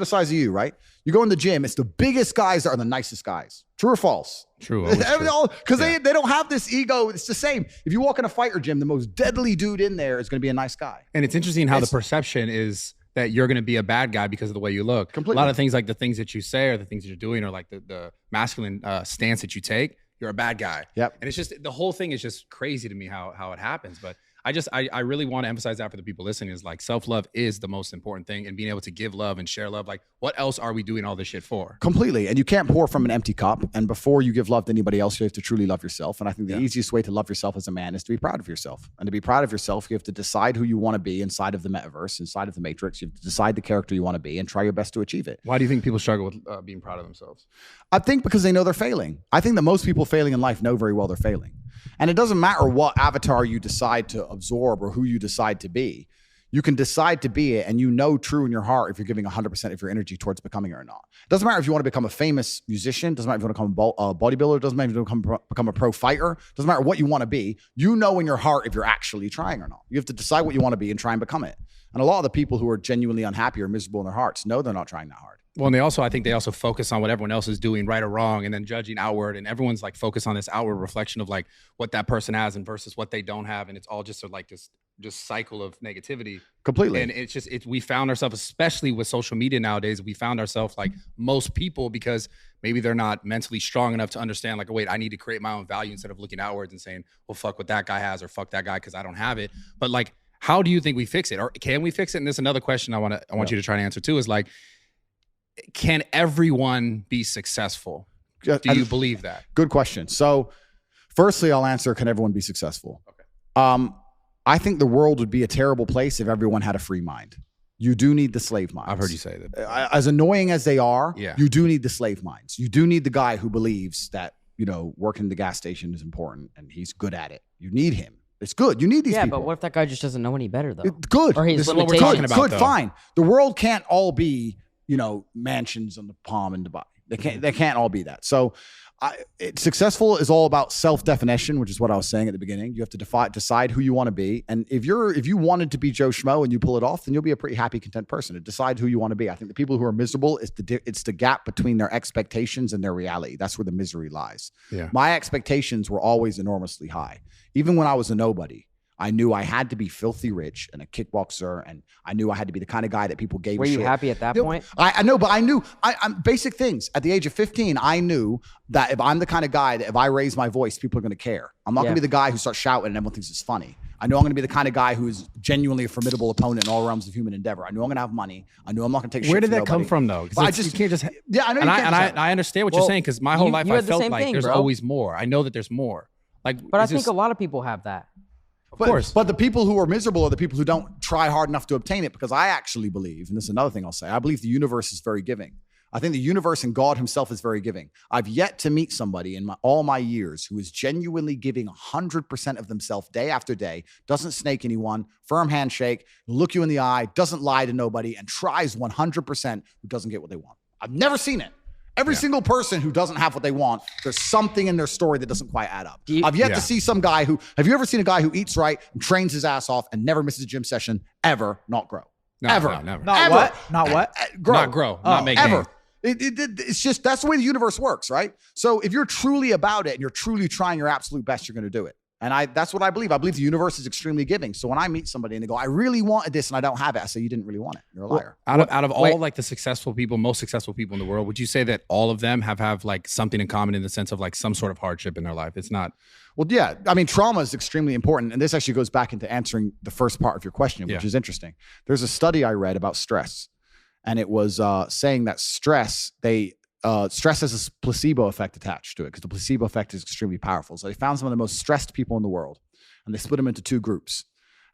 the size of you, right? You go in the gym, it's the biggest guys that are the nicest guys. True or false? True. Because they don't have this ego. It's the same. If you walk in a fighter gym, the most deadly dude in there is going to be a nice guy. And it's interesting how the perception is that you're going to be a bad guy because of the way you look. Completely. A lot of things, like the things that you say or the things that you're doing, or like the masculine stance that you take, you're a bad guy. Yep. And it's just, the whole thing is just crazy to me how it happens. But I really want to emphasize that for the people listening, is like self-love is the most important thing, and being able to give love and share love. Like, what else are we doing all this shit for? Completely. And you can't pour from an empty cup. And before you give love to anybody else, you have to truly love yourself. And I think the easiest way to love yourself as a man is to be proud of yourself. And to be proud of yourself, you have to decide who you want to be inside of the metaverse, inside of the matrix. You have to decide the character you want to be and try your best to achieve it. Why do you think people struggle with being proud of themselves? I think because they know they're failing. I think that most people failing in life know very well they're failing. And it doesn't matter what avatar you decide to absorb or who you decide to be. You can decide to be it, and you know true in your heart if you're giving 100% of your energy towards becoming it or not. It doesn't matter if you want to become a famous musician. It doesn't matter if you want to become a bodybuilder. It doesn't matter if you want to become a pro fighter. It doesn't matter what you want to be. You know in your heart if you're actually trying or not. You have to decide what you want to be and try and become it. And a lot of the people who are genuinely unhappy or miserable in their hearts know they're not trying that hard. Well, and I think they also focus on what everyone else is doing, right or wrong, and then judging outward. And everyone's like focused on this outward reflection of like what that person has and versus what they don't have. And it's all just like this just cycle of negativity. Completely. And it's just, we found ourselves, especially with social media nowadays, we found ourselves like most people, because maybe they're not mentally strong enough to understand like, oh, wait, I need to create my own value instead of looking outwards and saying, well, fuck what that guy has, or fuck that guy because I don't have it. But like, how do you think we fix it? Or can we fix it? And this is another question I want you to try to answer too, is like, can everyone be successful? Do you believe that? Good question. So firstly, I'll answer, can everyone be successful? Okay. I think the world would be a terrible place if everyone had a free mind. You do need the slave minds. I've heard you say that. As annoying as they are, yeah, you do need the slave minds. You do need the guy who believes that, you know, working the gas station is important and he's good at it. You need him. It's good. You need these people. Yeah, but what if that guy just doesn't know any better, though? Good. Or he's this is what we're talking about, good, though. fine. The world can't all be, you know, mansions on the palm in Dubai. They can't all be that. So successful is all about self-definition, which is what I was saying at the beginning. You have to decide who you want to be. And if you wanted to be Joe Schmo and you pull it off, then you'll be a pretty happy, content person. To decide who you want to be. I think the people who are miserable, it's the gap between their expectations and their reality. That's where the misery lies. Yeah. My expectations were always enormously high. Even when I was a nobody, I knew I had to be filthy rich and a kickboxer, and I knew I had to be the kind of guy that people gave a shit. Were you happy at that point? I know, but I knew I'm basic things. At the age of 15, I knew that if I'm the kind of guy that if I raise my voice, people are going to care. I'm not going to be the guy who starts shouting and everyone thinks it's funny. I know I'm going to be the kind of guy who is genuinely a formidable opponent in all realms of human endeavor. I know I'm going to have money. I know I'm not going to take shit. Where did from that come from, though? I just, you can't just. Yeah, I know. I understand what you're saying, because my whole life I felt like thing, there's bro. always more. I know that there's more. Like, but I think a lot of people have that. Of course. But the people who are miserable are the people who don't try hard enough to obtain it, because I actually believe, and this is another thing I'll say, I believe the universe is very giving. I think the universe and God himself is very giving. I've yet to meet somebody in all my years who is genuinely giving 100% of themselves day after day, doesn't snake anyone, firm handshake, look you in the eye, doesn't lie to nobody, and tries 100% who doesn't get what they want. I've never seen it. Every single person who doesn't have what they want, there's something in their story that doesn't quite add up. I've yet to see some guy have you ever seen a guy who eats right and trains his ass off and never misses a gym session, ever not grow? Ever. No, never. Not what? Not what? Grow. Not grow. Not make ever. gain. It's just, that's the way the universe works, right? So if you're truly about it and you're truly trying your absolute best, you're going to do it. And that's what I believe. I believe the universe is extremely giving. So when I meet somebody and they go, I really wanted this and I don't have it, I say, you didn't really want it. You're a liar. Out of all like the successful people, most successful people in the world, would you say that all of them have like something in common in the sense of like some sort of hardship in their life? It's not. Well, yeah. I mean, trauma is extremely important. And this actually goes back into answering the first part of your question, which is interesting. There's a study I read about stress. And it was saying that stress has a placebo effect attached to it, because the placebo effect is extremely powerful. So they found some of the most stressed people in the world, and they split them into two groups,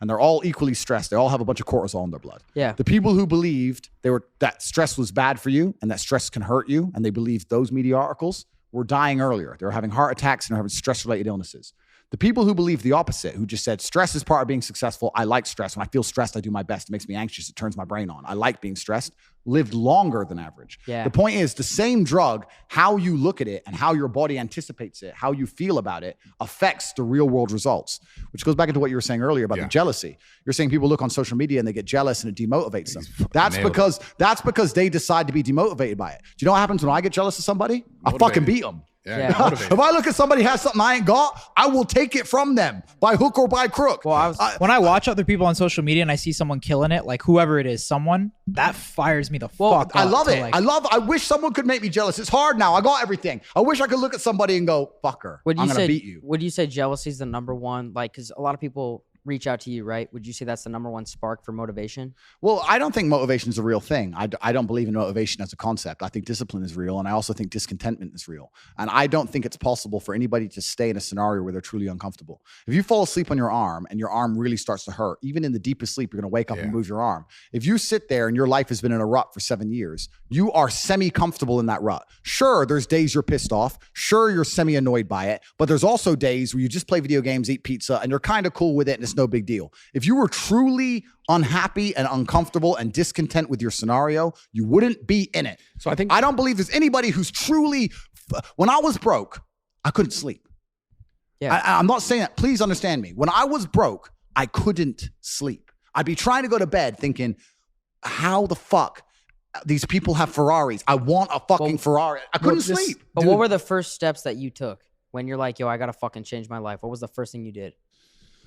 and they're all equally stressed. They all have a bunch of cortisol in their blood. Yeah. The people who believed that stress was bad for you and that stress can hurt you, and they believed those media articles, were dying earlier. They were having heart attacks and they were having stress-related illnesses. The people who believe the opposite, who just said stress is part of being successful. I like stress. When I feel stressed, I do my best. It makes me anxious. It turns my brain on. I like being stressed. Lived longer than average. Yeah. The point is the same drug, how you look at it and how your body anticipates it, how you feel about it affects the real world results, which goes back into what you were saying earlier about the jealousy. You're saying people look on social media and they get jealous and it demotivates them. That's because they decide to be demotivated by it. Do you know what happens when I get jealous of somebody? I fucking beat them. Yeah. If I look at somebody who has something I ain't got, I will take it from them by hook or by crook. Well, when I watch other people on social media and I see someone killing it, like whoever it is, someone that fires me the fuck up. I love it. I wish someone could make me jealous. It's hard now. I got everything. I wish I could look at somebody and go, fucker, I'm going to beat you. Would you say jealousy is the number one? Like, because a lot of people reach out to you, right? Would you say that's the number one spark for motivation? Well, I don't think motivation is a real thing. I don't believe in motivation as a concept. I think discipline is real, and I also think discontentment is real. And I don't think it's possible for anybody to stay in a scenario where they're truly uncomfortable. If you fall asleep on your arm and your arm really starts to hurt, even in the deepest sleep, you're going to wake up and move your arm. If you sit there and your life has been in a rut for 7 years, you are semi-comfortable in that rut. Sure, there's days you're pissed off. Sure, you're semi-annoyed by it. But there's also days where you just play video games, eat pizza, and you're kind of cool with it, and it's no big deal. If you were truly unhappy and uncomfortable and discontent with your scenario, you wouldn't be in it. So I don't believe there's anybody who's truly. When I was broke, I couldn't sleep. Yeah, I'm not saying that. Please understand me. When I was broke, I couldn't sleep. I'd be trying to go to bed thinking, how the fuck these people have Ferraris? I want a fucking Ferrari. I couldn't sleep. But what were the first steps that you took when you're like, yo, I got to fucking change my life? What was the first thing you did?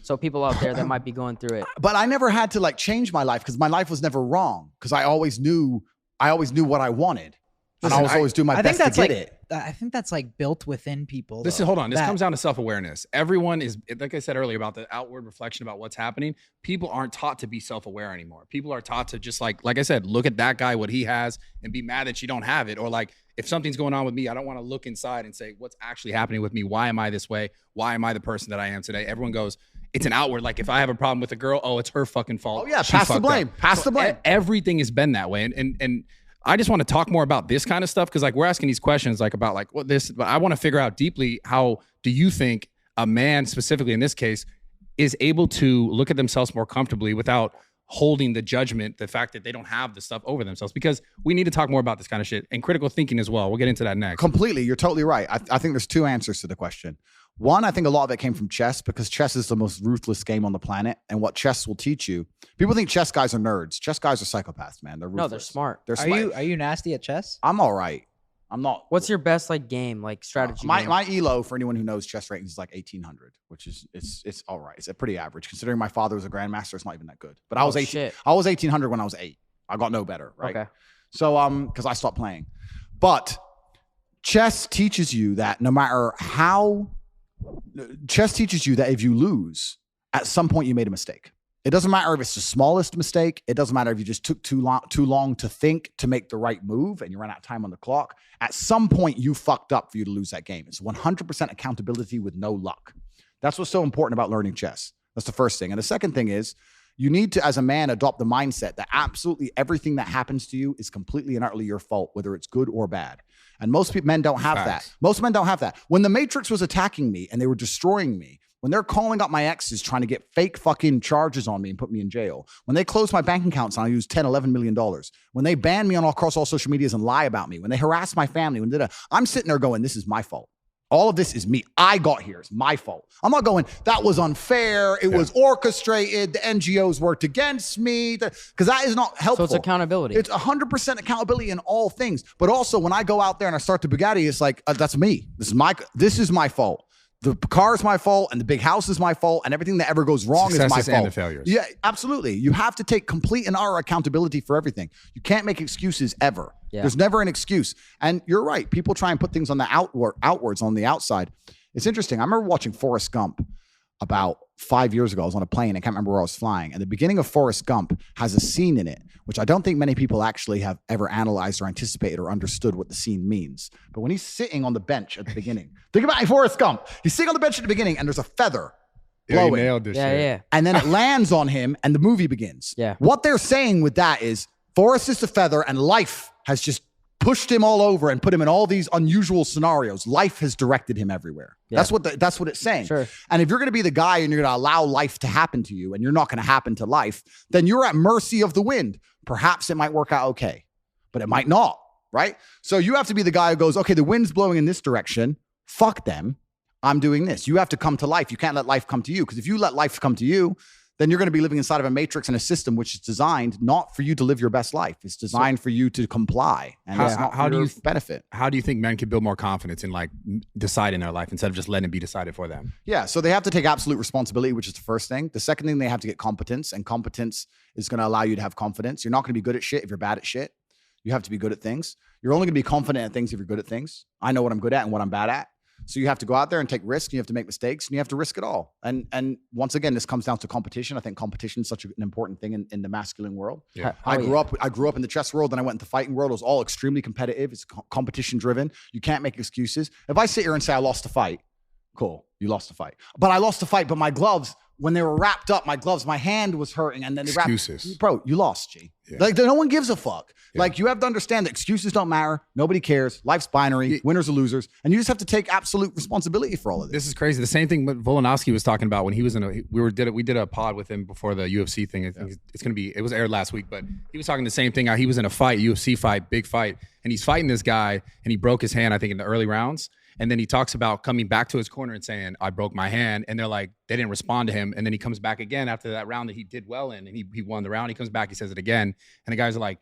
So people out there that might be going through it. But I never had to like change my life because my life was never wrong because I always knew what I wanted. And I was always doing my best to get it. I think that's like built within people. Hold on. This comes down to self-awareness. Everyone is, like I said earlier about the outward reflection about what's happening. People aren't taught to be self-aware anymore. People are taught to just like I said, look at that guy, what he has, and be mad that you don't have it. Or like, if something's going on with me, I don't want to look inside and say, what's actually happening with me? Why am I this way? Why am I the person that I am today? Everyone goes, it's an outward. Like if I have a problem with a girl, oh, it's her fucking fault. Oh yeah, pass the blame. Pass the blame. Everything has been that way. And I just want to talk more about this kind of stuff because like we're asking these questions like about like what this, but I want to figure out deeply how do you think a man specifically in this case is able to look at themselves more comfortably without holding the judgment, the fact that they don't have the stuff over themselves, because we need to talk more about this kind of shit and critical thinking as well. We'll get into that next. Completely. You're totally right. I think there's two answers to the question. One, I think a lot of it came from chess because chess is the most ruthless game on the planet. And what chess will teach you, people think chess guys are nerds. Chess guys are psychopaths, man. They're ruthless. No, they're smart. They're smart. Are you nasty at chess? I'm all right. I'm not. What's your best like game, like strategy? My elo for anyone who knows chess ratings is like 1800, which is it's all right. It's a pretty average considering my father was a grandmaster. It's not even that good. But I was 1800 when I was 8. I got no better, right? Okay. So because I stopped playing, but chess teaches you that no matter how, chess teaches you that if you lose, at some point you made a mistake. It doesn't matter if it's the smallest mistake. It doesn't matter if you just took too long to think to make the right move and you ran out of time on the clock. At some point, you fucked up for you to lose that game. It's 100% accountability with no luck. That's what's so important about learning chess. That's the first thing. And the second thing is you need to, as a man, adopt the mindset that absolutely everything that happens to you is completely and utterly your fault, whether it's good or bad. And most men don't have that. Most men don't have that. When the Matrix was attacking me and they were destroying me, when they're calling up my exes trying to get fake fucking charges on me and put me in jail, when they close my bank accounts and I use $10, $11 million, when they ban me across all social medias and lie about me, when they harass my family, I'm sitting there going, this is my fault. All of this is me. I got here. It's my fault. I'm not going, that was unfair. It was orchestrated. The NGOs worked against me. Because that is not helpful. So it's accountability. It's 100% accountability in all things. But also when I go out there and I start the Bugatti, it's like, that's me. This is my fault. The car is my fault and the big house is my fault and everything that ever goes wrong is my fault. And the failures. Yeah, absolutely. You have to take complete and utter accountability for everything. You can't make excuses ever. Yeah. There's never an excuse. And you're right. People try and put things on the outwards on the outside. It's interesting. I remember watching Forrest Gump about 5 years ago. I was on a plane. I can't remember where I was flying. And the beginning of Forrest Gump has a scene in it, which I don't think many people actually have ever analyzed or anticipated or understood what the scene means. But when he's sitting on the bench at the beginning, think about Forrest Gump. He's sitting on the bench at the beginning and there's a feather blowing. You nailed this shit. Yeah. And then it lands on him and the movie begins. Yeah. What they're saying with that is Forrest is the feather and life has just pushed him all over and put him in all these unusual scenarios. Life has directed him everywhere. Yeah. That's what it's saying. Sure. And if you're going to be the guy and you're going to allow life to happen to you and you're not going to happen to life, then you're at mercy of the wind. Perhaps it might work out okay, but it might not, right? So you have to be the guy who goes, okay, the wind's blowing in this direction. Fuck them. I'm doing this. You have to come to life. You can't let life come to you, because if you let life come to you, then you're going to be living inside of a matrix and a system which is designed not for you to live your best life. It's designed for you to comply, and it's not for your benefit. How do you think men can build more confidence in like deciding their life instead of just letting it be decided for them? Yeah, so they have to take absolute responsibility, which is the first thing. The second thing, they have to get competence, and competence is going to allow you to have confidence. You're not going to be good at shit if you're bad at shit. You have to be good at things. You're only going to be confident at things if you're good at things. I know what I'm good at and what I'm bad at. So you have to go out there and take risks. And you have to make mistakes, and you have to risk it all. And once again, this comes down to competition. I think competition is such an important thing in the masculine world. Yeah. I grew up in the chess world, and I went into the fighting world. It was all extremely competitive. It's competition driven. You can't make excuses. If I sit here and say I lost a fight, cool, you lost a fight. But I lost a fight, but my gloves, when they were wrapped up, my hand was hurting, and then they Excuses. Bro, you lost, G. Yeah. Like, no one gives a fuck. Yeah. Like, you have to understand that excuses don't matter. Nobody cares. Life's binary. Winners or losers. And you just have to take absolute responsibility for all of this. This is crazy. The same thing Volkanovski was talking about when he was we did a pod with him before the UFC thing. I think it was aired last week, but he was talking the same thing. How he was in a fight, UFC fight, big fight, and he's fighting this guy, and he broke his hand, I think, in the early rounds. And then he talks about coming back to his corner and saying, I broke my hand. And they're like, they didn't respond to him. And then he comes back again after that round that he did well in, and he won the round. He comes back, he says it again. And the guys are like,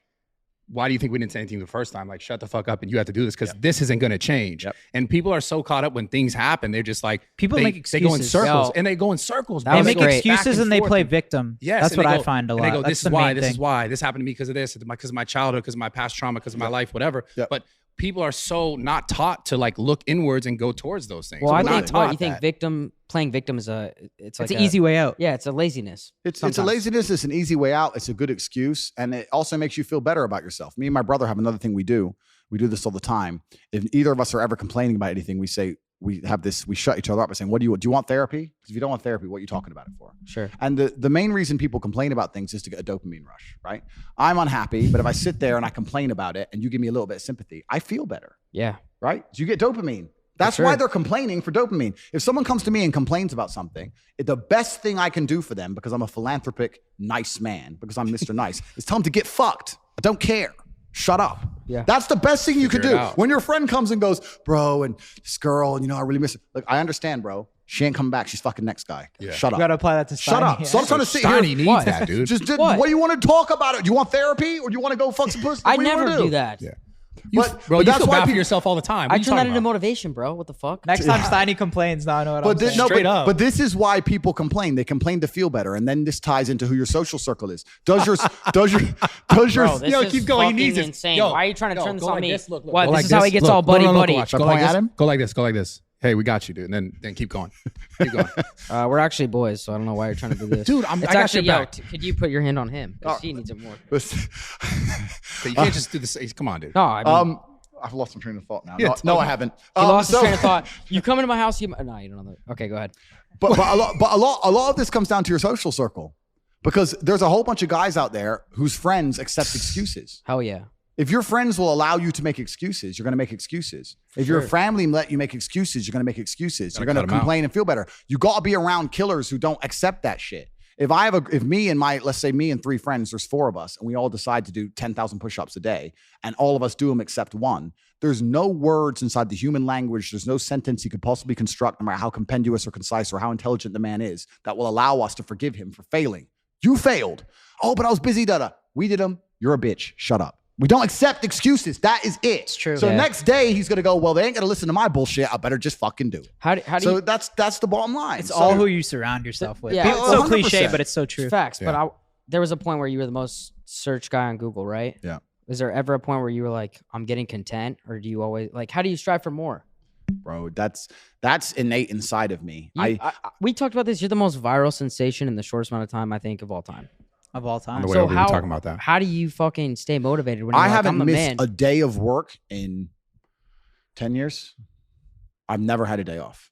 why do you think we didn't say anything the first time? Like, shut the fuck up and you have to do this, because this isn't going to change. Yep. And people are so caught up when things happen. They're just like, People make They go in excuses. circles, Yo. and they go in circles. That bro. They was make great. excuses and they forth. play victim. Yes, That's and what they I go- find a lot. And they go, That's this the is why, main this thing. is why, this happened to me because of this, because of my childhood, because of my past trauma, because of my life, whatever. Yep. But people are so not taught to like look inwards and go towards those things. Well, I We're think not what taught you think that. playing victim is it's It's an easy way out. Yeah, it's a laziness. It's a sometimes. laziness. It's an easy way out. It's a good excuse. And it also makes you feel better about yourself. Me and my brother have another thing we do. We do this all the time. If either of us are ever complaining about anything, we shut each other up by saying, do you want therapy? Because if you don't want therapy, what are you talking about it for? Sure. And the main reason people complain about things is to get a dopamine rush, right? I'm unhappy, but if I sit there and I complain about it and you give me a little bit of sympathy, I feel better, Yeah. right? So you get dopamine. That's sure. why they're complaining for dopamine. If someone comes to me and complains about something, the best thing I can do for them, because I'm a philanthropic, nice man, because I'm Mr. Nice, is tell them to get fucked. I don't care. Shut up. Yeah. That's the best thing you could Figure it do. out. When your friend comes and goes, bro, and this girl, and I really miss her. Look, I understand, bro. She ain't coming back. She's fucking next guy. Yeah. Shut You up. got to apply that to Shut up. Steiny. So I'm trying to sit Steiny here. needs that, dude. What do you want to talk about it? Do you want therapy or do you want to go fuck some pussy? I What do you never wanna do that. Yeah. But Bro, you that's feel why bad for people- yourself all the time. What I are you turn that talking into about? motivation, bro. What the fuck? Next time Steiny complains, now I know what I'm saying. Straight up. But this is why people complain. They complain to feel better, and then this ties into who your social circle is. Does your Bro, this Yo, is keep going. He fucking needs this. insane. Yo, Why are you trying to yo, turn this go on like me? this. Look, What? go This like is how he gets Look, all no, no, buddy no, buddy. watch. Go Go point like at this. him? Go like this. Go like this. Hey, we got you, dude. And then keep going. Keep going. We're actually boys, so I don't know why you're trying to do this. Dude, I it's got actually, your back. could you put your hand on him? Because he needs it more. But you can't just do this. Come on, dude. No, I mean, I've lost my train of thought now. Yeah, No, I haven't. he lost his train of thought. You come into my house, no, you don't know that. Okay, go ahead. But a lot of this comes down to your social circle, because there's a whole bunch of guys out there whose friends accept excuses. Hell yeah. If your friends will allow you to make excuses, you're going to make excuses. If your family let you make excuses, you're going to make excuses. You're going to cut 'em out. complain and feel better. You got to be around killers who don't accept that shit. If me and 3 friends, there's 4 of us, and we all decide to do 10,000 push-ups a day, and all of us do them except one, there's no words inside the human language. There's no sentence he could possibly construct, no matter how compendious or concise or how intelligent the man is, that will allow us to forgive him for failing. You failed. Oh, but I was busy, dada. We did them. You're a bitch. Shut up. We don't accept excuses. That is it. It's true. So Yeah. next day he's gonna go, well, they ain't gonna listen to my bullshit. I better just fucking do it. How do So you? that's the bottom line. It's So- all who you surround yourself with. Yeah. It's so 100%. cliche, but it's so true. Facts, Yeah. but there was a point where you were the most searched guy on Google, right? Yeah. Was there ever a point where you were like, I'm getting content, or do you always like? How do you strive for more? bro. That's innate inside of me. We talked about this. You're the most viral sensation in the shortest amount of time, I think, of all time. Of all On time. the way So over, we were talking about that. How do you fucking stay motivated when you're I like, haven't I'm the missed man? a day of work in 10 years. I've never had a day off.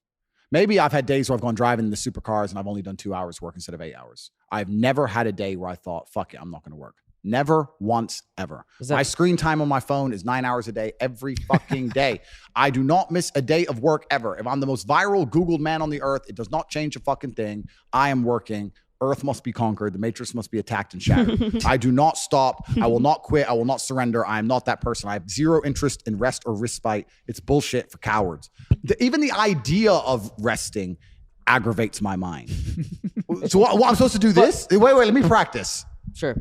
Maybe I've had days where I've gone driving in the supercars and I've only done 2 hours work instead of 8 hours. I've never had a day where I thought, fuck it, I'm not going to work. Never once ever. My screen time on my phone is 9 hours a day, every fucking day. I do not miss a day of work ever. If I'm the most viral Googled man on the earth, it does not change a fucking thing. I am working. Earth must be conquered. The matrix must be attacked and shattered. I do not stop. I will not quit. I will not surrender. I am not that person. I have zero interest in rest or respite. It's bullshit for cowards. Even the idea of resting aggravates my mind. So what, I'm supposed to do this? Wait, let me practice. Sure.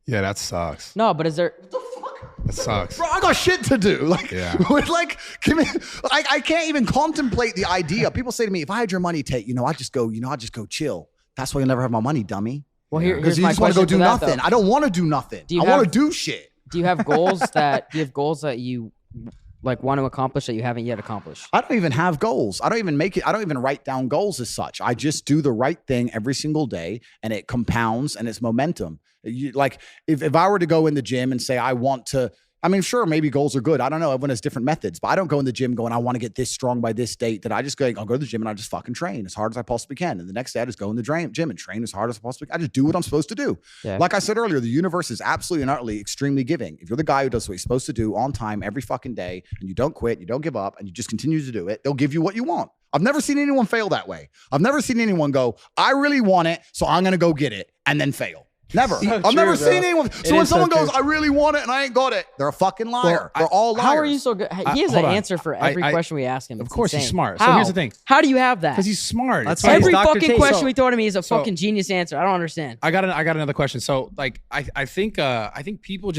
Yeah, that sucks. No, but is there? That sucks. Bro, I got shit to do. Like, like, give me, I can't even contemplate the idea. People say to me, if I had your money, Tate, I just go chill. That's why you'll never have my money, dummy. Well, here's my you just want to go do nothing. I don't want to do nothing. I want to do shit. Do you have goals that you like want to accomplish that you haven't yet accomplished? I don't even have goals. I don't even make it. I don't even write down goals as such. I just do the right thing every single day, and it compounds and it's momentum. Like if I were to go in the gym and say I want to, I mean, sure, maybe goals are good. I don't know. Everyone has different methods, but I don't go in the gym going, I want to get this strong by this date. That I just go, I'll go to the gym and I just fucking train as hard as I possibly can. And the next day I just go in the gym and train as hard as I possibly can. I just do what I'm supposed to do. Yeah. Like I said earlier, the universe is absolutely and utterly extremely giving. If you're the guy who does what he's supposed to do on time every fucking day, and you don't quit, you don't give up, and you just continue to do it, they'll give you what you want. I've never seen anyone fail that way. I've never seen anyone go, I really want it, so I'm going to go get it, and then fail. Never. I've never seen anyone. So when someone goes, I really want it and I ain't got it, they're a fucking liar. They're all liars. How are you so good? He has an answer for every question we ask him. Of course, he's smart. How? So here's the thing. How do you have that? Because he's smart. That's every fucking question we throw to me is a fucking genius answer. I don't understand. I got another question. So like, I think people just